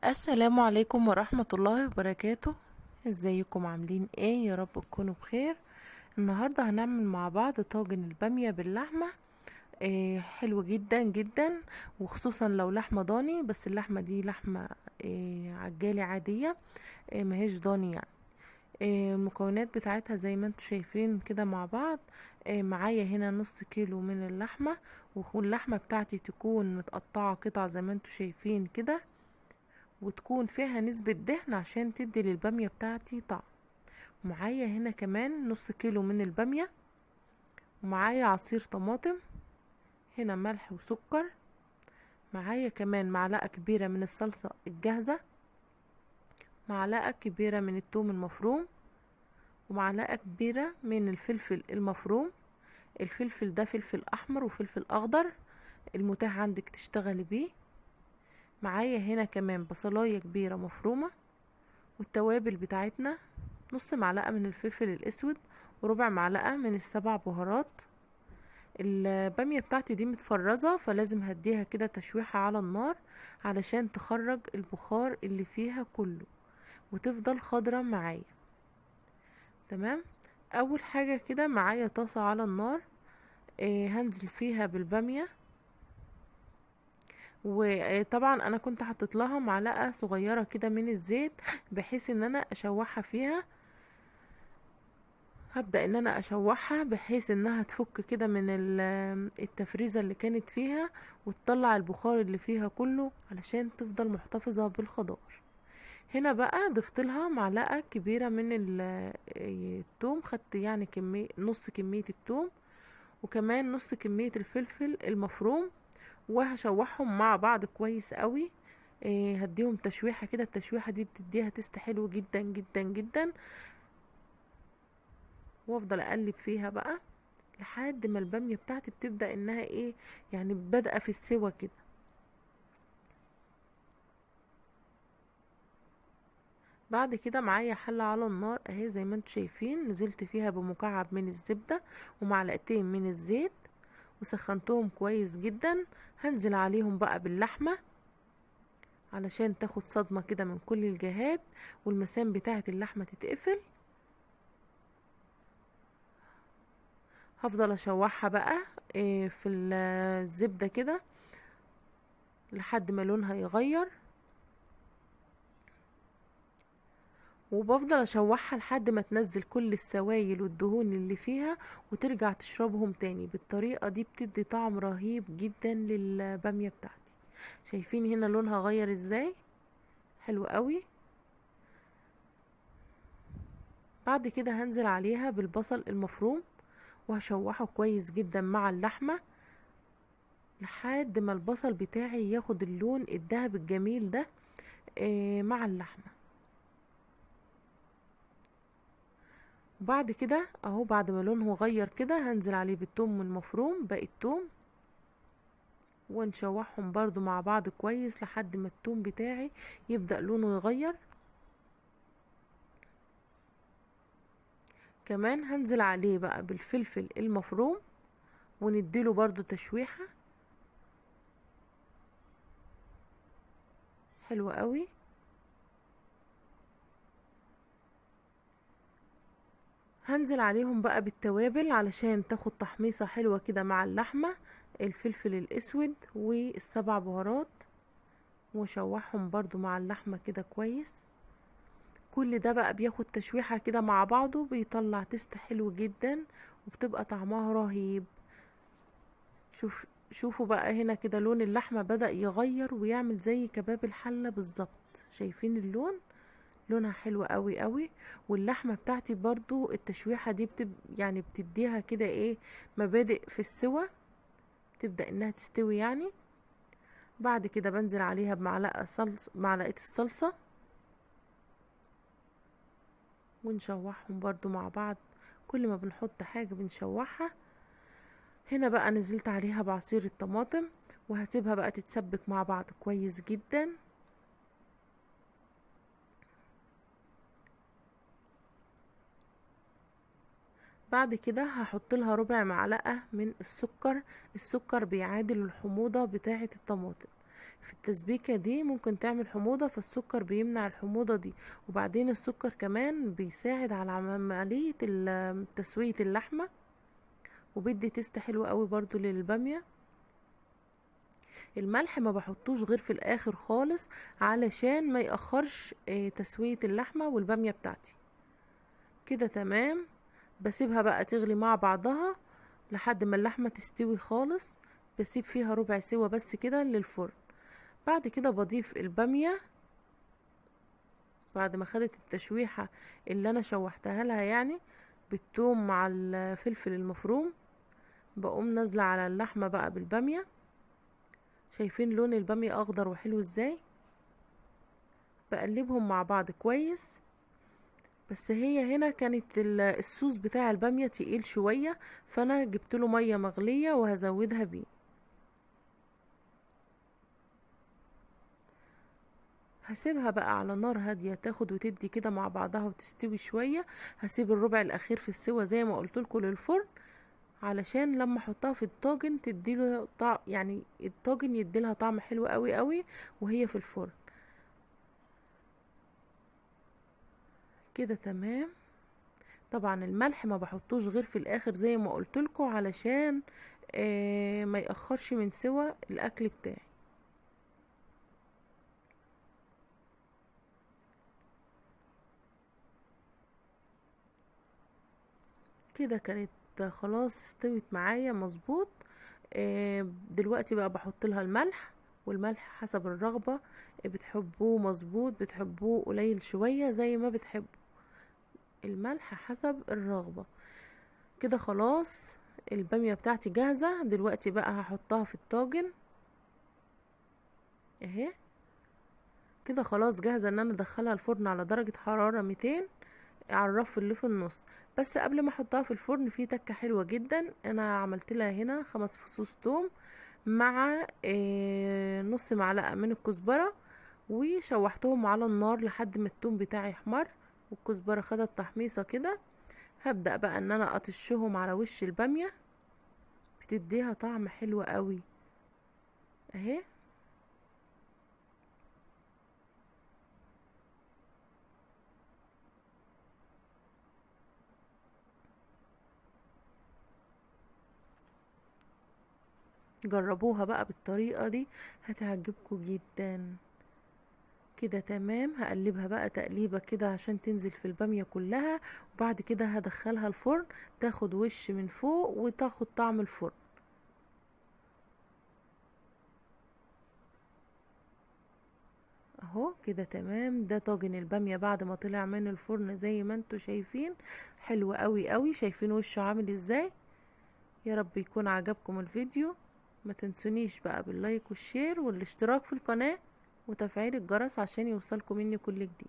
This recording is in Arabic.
السلام عليكم ورحمة الله وبركاته. ازيكم عاملين ايه؟ يا رب تكونوا بخير. النهاردة هنعمل مع بعض طاجن البامية باللحمة. حلو جدا جدا، وخصوصا لو لحمة ضاني، بس اللحمة دي لحمة عجالي عادية، ماهيش ضاني يعني. المكونات بتاعتها زي ما انتوا شايفين كده مع بعض. معايا هنا نص كيلو من اللحمة، واللحمة بتاعتي تكون متقطعة قطع زي ما انتوا شايفين كده، وتكون فيها نسبة دهن عشان تدي للبامية بتاعتي طعم. معايا هنا كمان نص كيلو من البامية، ومعايا عصير طماطم، هنا ملح وسكر. معايا كمان معلقة كبيرة من الصلصة الجاهزة، معلقة كبيرة من الثوم المفروم، ومعلقة كبيرة من الفلفل المفروم. الفلفل ده فلفل احمر وفلفل اخضر، المتاح عندك تشتغلي بيه. معايا هنا كمان بصلاية كبيرة مفرومة. والتوابل بتاعتنا: نص معلقة من الفلفل الاسود، وربع معلقة من السبع بهارات. البامية بتاعتي دي متفرزة، فلازم هديها كده تشويحة على النار علشان تخرج البخار اللي فيها كله وتفضل خضرة معايا. تمام. اول حاجة كده معايا طاسة على النار، هنزل فيها بالبامية. وطبعا انا كنت حطيت لها معلقة صغيرة كده من الزيت بحيث ان انا اشوحها فيها. هبدأ ان انا اشوحها بحيث انها تفك كده من التفريزة اللي كانت فيها، وتطلع البخار اللي فيها كله علشان تفضل محتفظة بالخضار. هنا بقى ضفت لها معلقة كبيرة من الثوم، خدت يعني كمية نص كمية الثوم، وكمان نص كمية الفلفل المفروم، وهشوحهم مع بعض كويس قوي. هديهم تشويحة كده، التشويحة دي بتديها تست حلو جدا جدا جدا. وافضل اقلب فيها بقى لحد ما البامية بتاعتي بتبدأ انها ايه، يعني بدأ في السوا كده. بعد كده معايا حلة على النار اهي زي ما انتوا شايفين، نزلت فيها بمكعب من الزبدة ومعلقتين من الزيت، وسخنتهم كويس جدا. هنزل عليهم بقى باللحمة علشان تاخد صدمة كده من كل الجهات، والمسام بتاعت اللحمة تتقفل. هفضل اشوحها بقى في الزبدة كده لحد ما لونها يغير، وبفضل اشوحها لحد ما تنزل كل السوائل والدهون اللي فيها وترجع تشربهم تاني. بالطريقة دي بتدي طعم رهيب جدا للبامية بتاعتي. شايفين هنا لونها غير ازاي؟ حلو قوي. بعد كده هنزل عليها بالبصل المفروم، وهشوحه كويس جدا مع اللحمة لحد ما البصل بتاعي ياخد اللون الذهبي الجميل ده مع اللحمة. وبعد كده اهو، بعد ما لونه غير كده، هنزل عليه بالثوم المفروم، باقي الثوم، ونشوحهم برضو مع بعض كويس لحد ما الثوم بتاعي يبدأ لونه يغير. كمان هنزل عليه بقى بالفلفل المفروم، ونديله برضو تشويحة حلوة قوي. هنزل عليهم بقى بالتوابل علشان تاخد تحميصة حلوة كده مع اللحمة: الفلفل الاسود والسبع بهارات، وشوحهم برضو مع اللحمة كده كويس. كل ده بقى بياخد تشويحة كده مع بعضه، بيطلع تست حلو جدا وبتبقى طعمها رهيب. شوفوا بقى هنا كده لون اللحمة بدأ يغير ويعمل زي كباب الحلة بالظبط. شايفين اللون؟ لونها حلو قوي قوي. واللحمة بتاعتي برضو التشويحة دي يعني بتديها كده ايه، مبادئ في السوى، تبدأ انها تستوي يعني. بعد كده بنزل عليها بمعلقة معلقة الصلصة، ونشوحهم برضو مع بعض. كل ما بنحط حاجة بنشوحها. هنا بقى نزلت عليها بعصير الطماطم، وهسيبها بقى تتسبك مع بعض كويس جدا. بعد كده هحط لها ربع معلقة من السكر. السكر بيعادل الحموضة بتاعة الطماطم. في التسبيكة دي ممكن تعمل حموضة، فالسكر بيمنع الحموضة دي. وبعدين السكر كمان بيساعد على عملية تسوية اللحمة، وبيدي تيست حلو قوي برضو للبامية. الملح ما بحطوش غير في الاخر خالص، علشان ما يأخرش تسوية اللحمة والبامية بتاعتي. كده تمام. بسيبها بقى تغلي مع بعضها لحد ما اللحمة تستوي خالص. بسيب فيها ربع سوا بس كده للفرن. بعد كده بضيف البامية بعد ما خدت التشويحة اللي انا شوحتها لها، يعني بالثوم مع الفلفل المفروم. بقوم نازلة على اللحمة بقى بالبامية. شايفين لون البامية اخضر وحلو ازاي؟ بقلبهم مع بعض كويس. بس هي هنا كانت الصوص بتاع البامية تقيل شوية، فانا جبت له مية مغلية وهزودها بيه. هسيبها بقى على نار هادية تاخد وتدي كده مع بعضها وتستوي شوية. هسيب الربع الاخير في السوا زي ما قلت لكم للفرن، علشان لما احطها في الطاجن تديله طعم، يعني الطاجن يديلها طعم حلو قوي قوي وهي في الفرن. كده تمام. طبعا الملح ما بحطوش غير في الاخر زي ما قلت لكم، علشان ما يأخرش من سوى الاكل بتاعي. كده كانت خلاص استوت معايا مظبوط. دلوقتي بقى بحط لها الملح، والملح حسب الرغبة. بتحبوه مظبوط، بتحبوه قليل شوية، زي ما بتحبوا. الملح حسب الرغبة. كده خلاص البامية بتاعتي جاهزة. دلوقتي بقى هحطها في الطاجن اهي. كده خلاص جاهزة ان انا ادخلها الفرن على درجة حرارة 200 على الرف اللي في النص. بس قبل ما احطها في الفرن في تكة حلوة جدا انا عملت لها هنا 5 فصوص توم مع نص معلقة من الكزبرة، وشوحتهم على النار لحد ما التوم بتاعي يحمر والكزبرة خدت تحميصة كده. هبدأ بقى ان انا اطشهم على وش البامية، بتديها طعم حلو قوي اهي. جربوها بقى بالطريقة دي هتعجبكم جدا. كده تمام. هقلبها بقى تقليبة كده عشان تنزل في البامية كلها، وبعد كده هدخلها الفرن تاخد وش من فوق وتاخد طعم الفرن اهو. كده تمام. ده طاجن البامية بعد ما طلع من الفرن زي ما انتوا شايفين، حلو قوي قوي. شايفين وشه عامل ازاي؟ يا رب يكون عجبكم الفيديو. ما تنسونيش بقى باللايك والشير والاشتراك في القناة وتفعيل الجرس عشان يوصلكم مني كل جديد.